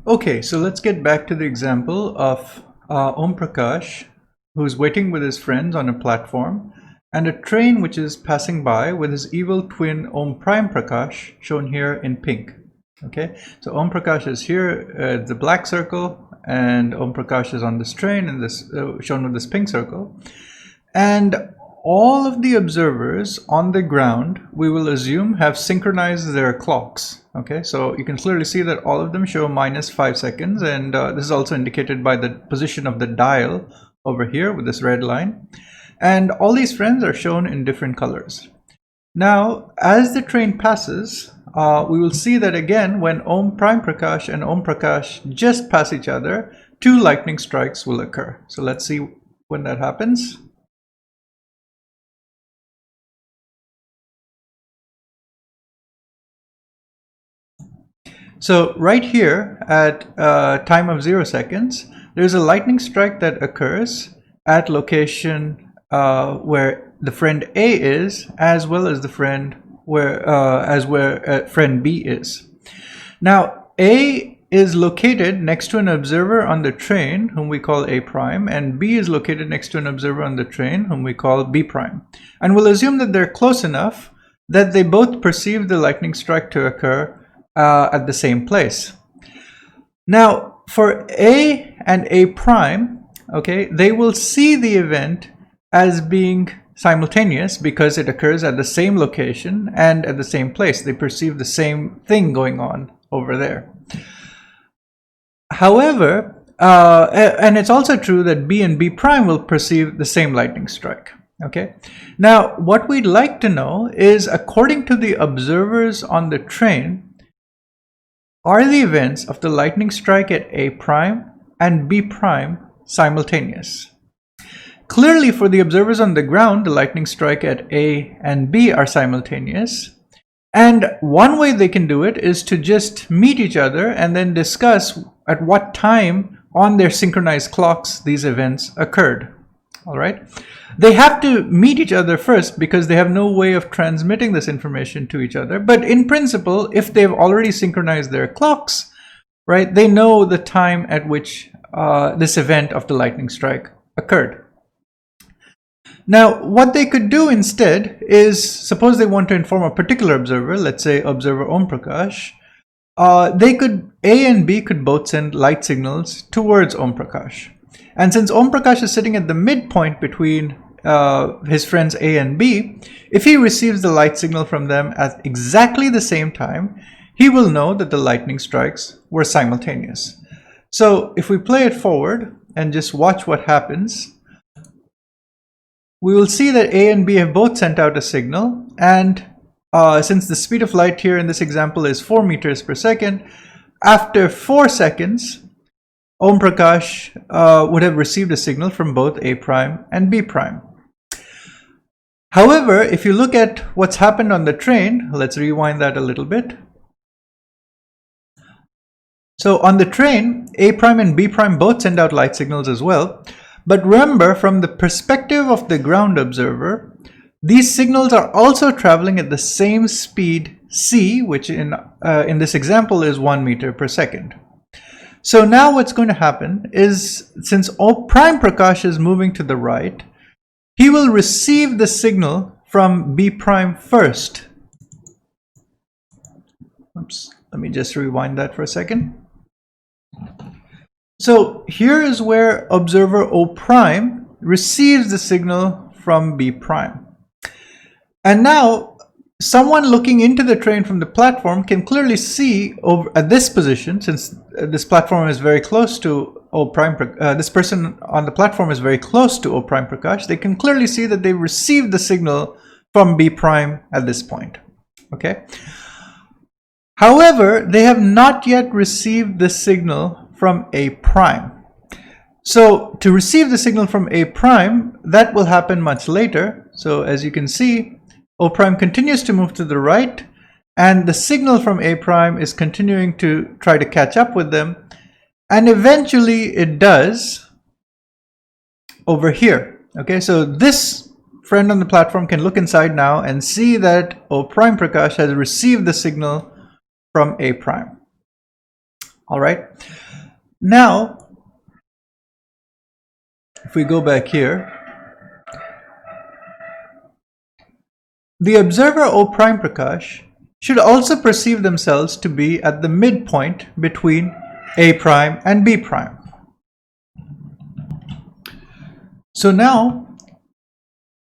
Okay, so let's get back to the example of Om Prakash, who's waiting with his friends on a platform, and a train which is passing by with his evil twin Om Prime Prakash, shown here in pink. Okay, so Om Prakash is here, the black circle, and Om Prakash is on this train, and this shown with this pink circle. And all of the observers on the ground, we will assume, have synchronized their clocks. Okay, so you can clearly see that all of them show -5 seconds, and this is also indicated by the position of the dial over here with this red line. And all these friends are shown in different colors. Now, as the train passes, we will see that again, when Om Prime Prakash and Om Prakash just pass each other, 2 lightning strikes will occur. So let's see when that happens. So right here at time of 0 seconds, there's a lightning strike that occurs at location where the friend A is, as well as the friend where friend B is. Now A is located next to an observer on the train whom we call A prime, and B is located next to an observer on the train whom we call B prime. And we'll assume that they're close enough that they both perceive the lightning strike to occur at the same place. Now for A and A prime, okay, they will see the event as being simultaneous because it occurs at the same location and at the same place. They perceive the same thing going on over there. However, and it's also true that B and B prime will perceive the same lightning strike. Okay, now what we'd like to know is, according to the observers on the train, are the events of the lightning strike at A prime and B prime simultaneous? Clearly, for the observers on the ground, the lightning strike at A and B are simultaneous. And one way they can do it is to just meet each other and then discuss at what time on their synchronized clocks these events occurred. All right. They have to meet each other first because they have no way of transmitting this information to each other. But in principle, if they've already synchronized their clocks, right, they know the time at which this event of the lightning strike occurred. Now, what they could do instead is, suppose they want to inform a particular observer, let's say observer Om Prakash, A and B could both send light signals towards Om Prakash. And since Om Prakash is sitting at the midpoint between his friends A and B, if he receives the light signal from them at exactly the same time, he will know that the lightning strikes were simultaneous. So if we play it forward and just watch what happens, we will see that A and B have both sent out a signal, and since the speed of light here in this example is 4 meters per second, after 4 seconds, Om Prakash would have received a signal from both A prime and B prime. However, if you look at what's happened on the train, let's rewind that a little bit. So on the train, A prime and B prime both send out light signals as well. But remember, from the perspective of the ground observer, these signals are also traveling at the same speed c, which in this example is 1 meter per second. So now what's going to happen is, since O prime Prakash is moving to the right, he will receive the signal from B prime first. Oops, let me just rewind that for a second. So here is where observer O prime receives the signal from B prime. And now someone looking into the train from the platform can clearly see over at this position, since this platform is very close to O prime, this person on the platform is very close to O prime Prakash, they can clearly see that they received the signal from B prime at this point. Okay. However, they have not yet received the signal from A prime. So to receive the signal from A prime, that will happen much later. So as you can see, O prime continues to move to the right, and the signal from A prime is continuing to try to catch up with them, and eventually it does over here. Okay, so this friend on the platform can look inside now and see that O prime Prakash has received the signal from A prime. All right. Now, if we go back here, the observer O prime Prakash should also perceive themselves to be at the midpoint between A prime and B prime. So now,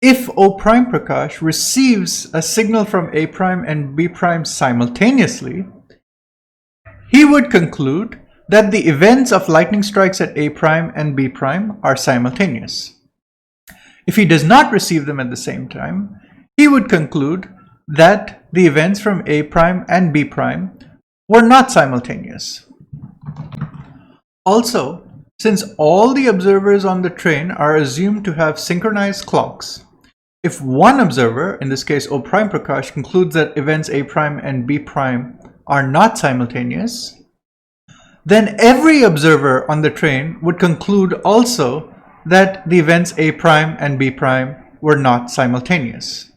if O prime Prakash receives a signal from A prime and B prime simultaneously, he would conclude that the events of lightning strikes at A prime and B prime are simultaneous. If he does not receive them at the same time, he would conclude that the events from A prime and B prime were not simultaneous. Also, since all the observers on the train are assumed to have synchronized clocks, if one observer, in this case O prime Prakash, concludes that events A prime and B prime are not simultaneous, then every observer on the train would conclude also that the events A prime and B prime were not simultaneous.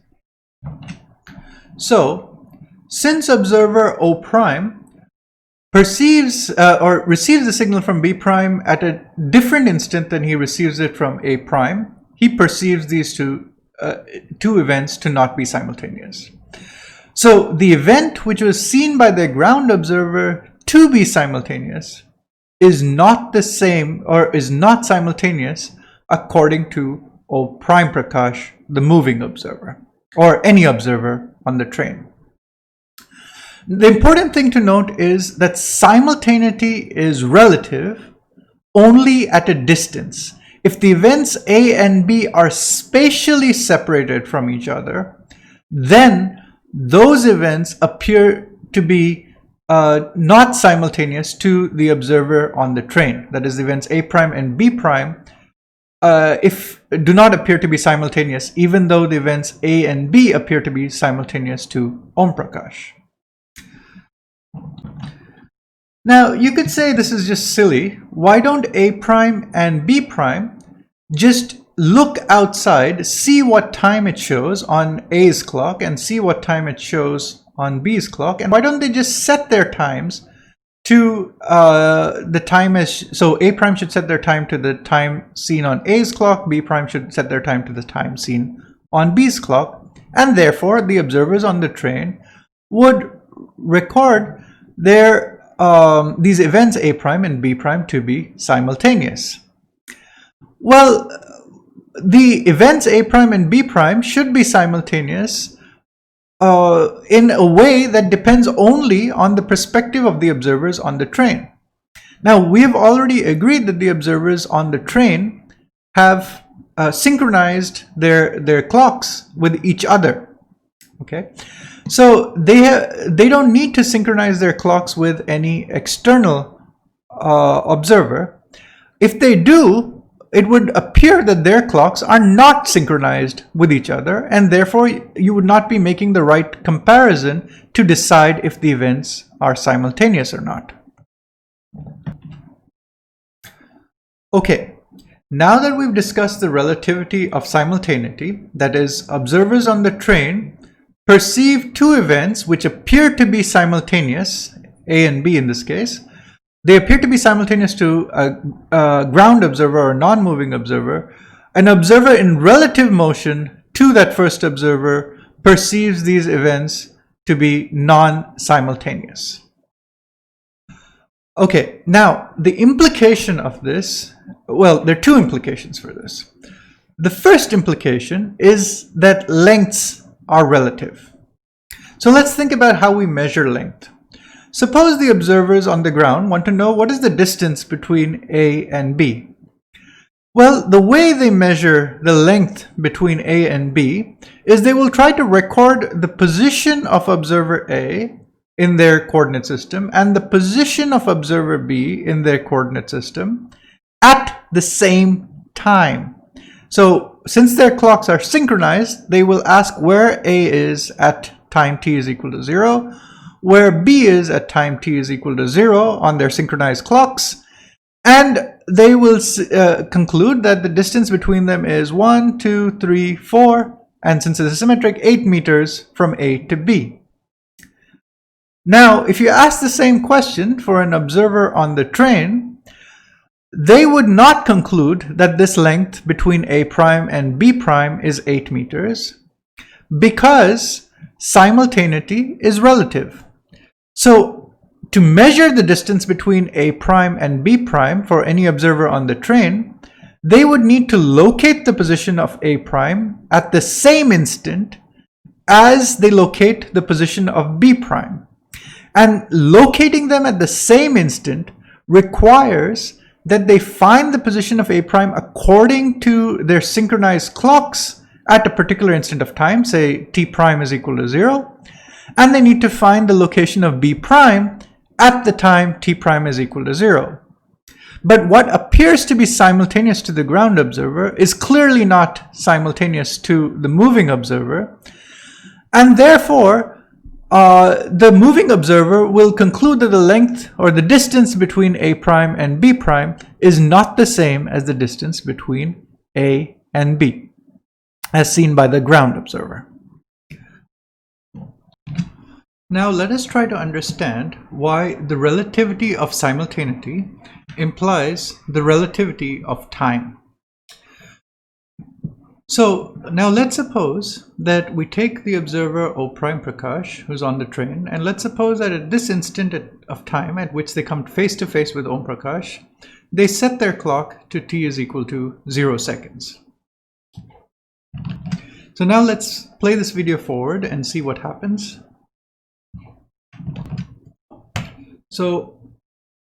So, since observer O prime perceives or receives the signal from B prime at a different instant than he receives it from A prime, he perceives these two events to not be simultaneous. So the event which was seen by the ground observer to be simultaneous is not the same or is not simultaneous according to O prime Prakash, the moving observer, or any observer on the train. The important thing to note is that simultaneity is relative only at a distance. If the events A and B are spatially separated from each other, then those events appear to be not simultaneous to the observer on the train. That is, the events A prime and B prime do not appear to be simultaneous, even though the events A and B appear to be simultaneous to Om Prakash. Now, you could say this is just silly. Why don't A prime and B prime just look outside, see what time it shows on A's clock and see what time it shows on B's clock, and why don't they just set their times to the time so A prime should set their time to the time seen on A's clock, B prime should set their time to the time seen on B's clock, and therefore the observers on the train would record their these events A prime and B prime to be simultaneous. Well, the events A prime and B prime should be simultaneous in a way that depends only on the perspective of the observers on the train. Now, we have already agreed that the observers on the train have synchronized their clocks with each other. Okay, so they don't need to synchronize their clocks with any external observer. If they do, it would appear that their clocks are not synchronized with each other, and therefore you would not be making the right comparison to decide if the events are simultaneous or not. Okay, now that we've discussed the relativity of simultaneity, that is, observers on the train perceive two events which appear to be simultaneous, A and B in this case. They appear to be simultaneous to a ground observer or non-moving observer. An observer in relative motion to that first observer perceives these events to be non-simultaneous. Okay, now the implication of this, well, there are two implications for this. The first implication is that lengths are relative. So let's think about how we measure length. Suppose the observers on the ground want to know what is the distance between A and B. Well, the way they measure the length between A and B is they will try to record the position of observer A in their coordinate system and the position of observer B in their coordinate system at the same time. So since their clocks are synchronized, they will ask where A is at time t is equal to 0, where B is at time t is equal to 0 on their synchronized clocks, and they will conclude that the distance between them is 1, 2, 3, 4, and since it is symmetric, 8 meters from A to B. Now, if you ask the same question for an observer on the train, they would not conclude that this length between A prime and B prime is 8 meters because simultaneity is relative. So to measure the distance between A prime and B prime for any observer on the train, they would need to locate the position of A prime at the same instant as they locate the position of B prime. And locating them at the same instant requires that they find the position of A prime according to their synchronized clocks at a particular instant of time, say T prime is equal to 0, and they need to find the location of B prime at the time T prime is equal to 0. But what appears to be simultaneous to the ground observer is clearly not simultaneous to the moving observer, and therefore the moving observer will conclude that the length or the distance between A prime and B prime is not the same as the distance between A and B, as seen by the ground observer. Now let us try to understand why the relativity of simultaneity implies the relativity of time. So now let's suppose that we take the observer O prime Prakash, who's on the train, and let's suppose that at this instant of time at which they come face to face with Om Prakash, they set their clock to t is equal to 0 seconds. So now let's play this video forward and see what happens. So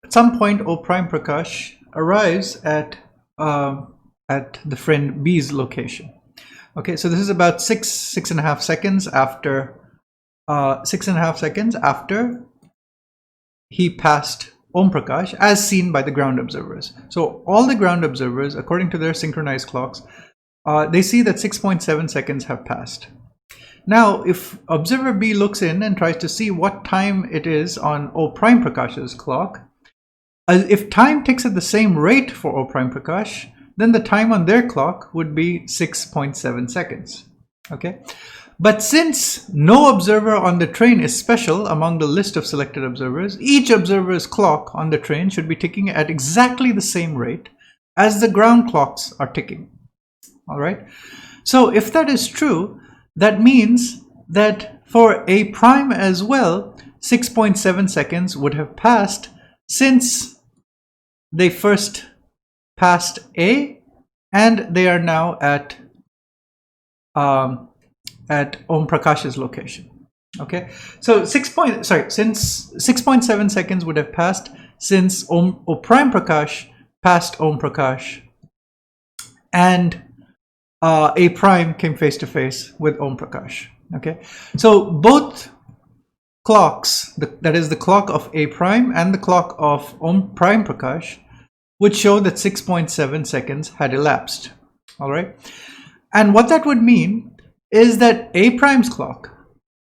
at some point O prime Prakash arrives at the friend B's location. Okay, so this is about six and a half seconds after he passed Om Prakash, as seen by the ground observers. So all the ground observers, according to their synchronized clocks, they see that 6.7 seconds have passed. Now, if observer B looks in and tries to see what time it is on O prime Prakash's clock, if time ticks at the same rate for O prime Prakash, then the time on their clock would be 6.7 seconds. Okay, but since no observer on the train is special among the list of selected observers, each observer's clock on the train should be ticking at exactly the same rate as the ground clocks are ticking. All right, so if that is true, that means that for A prime as well, 6.7 seconds would have passed since they first passed A, and they are now at Om Prakash's location. Okay, so since 6.7 seconds would have passed since O prime Prakash passed Om Prakash, and A prime came face to face with Om Prakash. Okay, so both clocks, that is the clock of A prime and the clock of Om prime Prakash, would show that 6.7 seconds had elapsed. All right, and what that would mean is that A prime's clock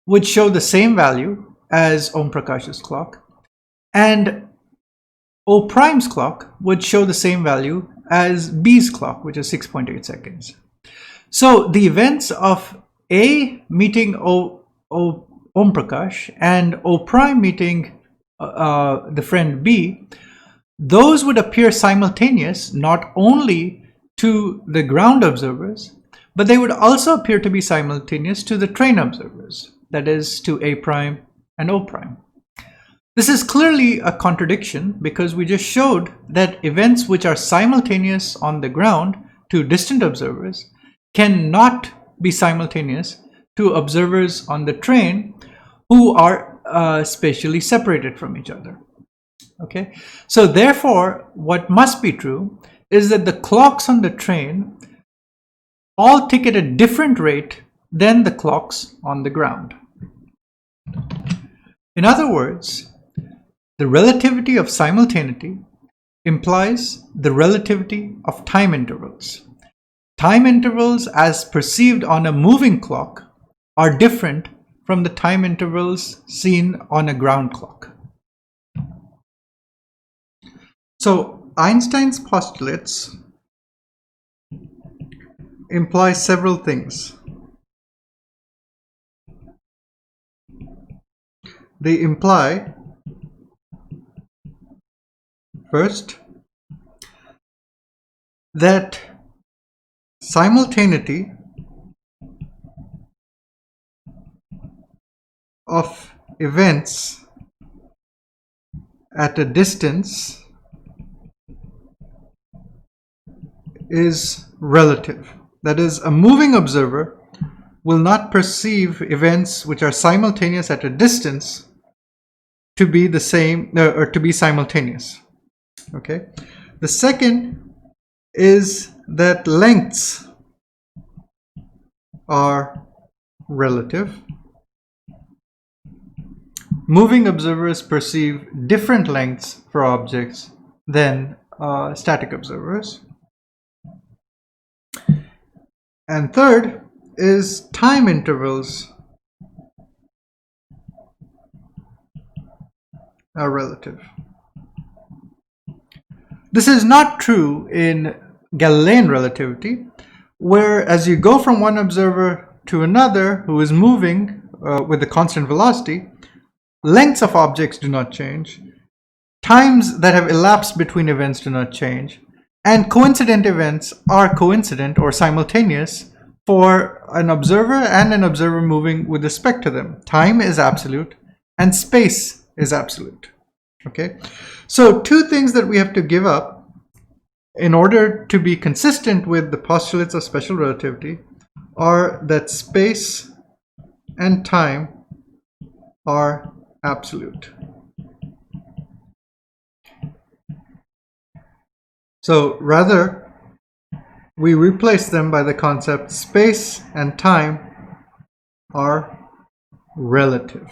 would show the same value as Om Prakash's clock, and O prime's clock would show the same value as B's clock, which is 6.8 seconds. So the events of A meeting Om Prakash and O prime meeting the friend B, those would appear simultaneous not only to the ground observers, but they would also appear to be simultaneous to the train observers, that is, to A prime and O prime. This is clearly a contradiction because we just showed that events which are simultaneous on the ground to distant observers cannot be simultaneous to observers on the train who are spatially separated from each other. Okay, so therefore what must be true is that the clocks on the train all tick at a different rate than the clocks on the ground. In other words, the relativity of simultaneity implies the relativity of time intervals. Time intervals as perceived on a moving clock are different from the time intervals seen on a ground clock. So Einstein's postulates imply several things. they imply, first, that simultaneity of events at a distance is relative. That is, a moving observer will not perceive events which are simultaneous at a distance to be the same or to be simultaneous. Okay. The second is that lengths are relative. Moving observers perceive different lengths for objects than static observers. And third is time intervals are relative. This is not true in Galilean relativity, where as you go from one observer to another who is moving with a constant velocity, lengths of objects do not change, times that have elapsed between events do not change, and coincident events are coincident or simultaneous for an observer and an observer moving with respect to them. Time is absolute and space is absolute. Okay, so two things that we have to give up in order to be consistent with the postulates of special relativity are that space and time are absolute. So rather, we replace them by the concept space and time are relative.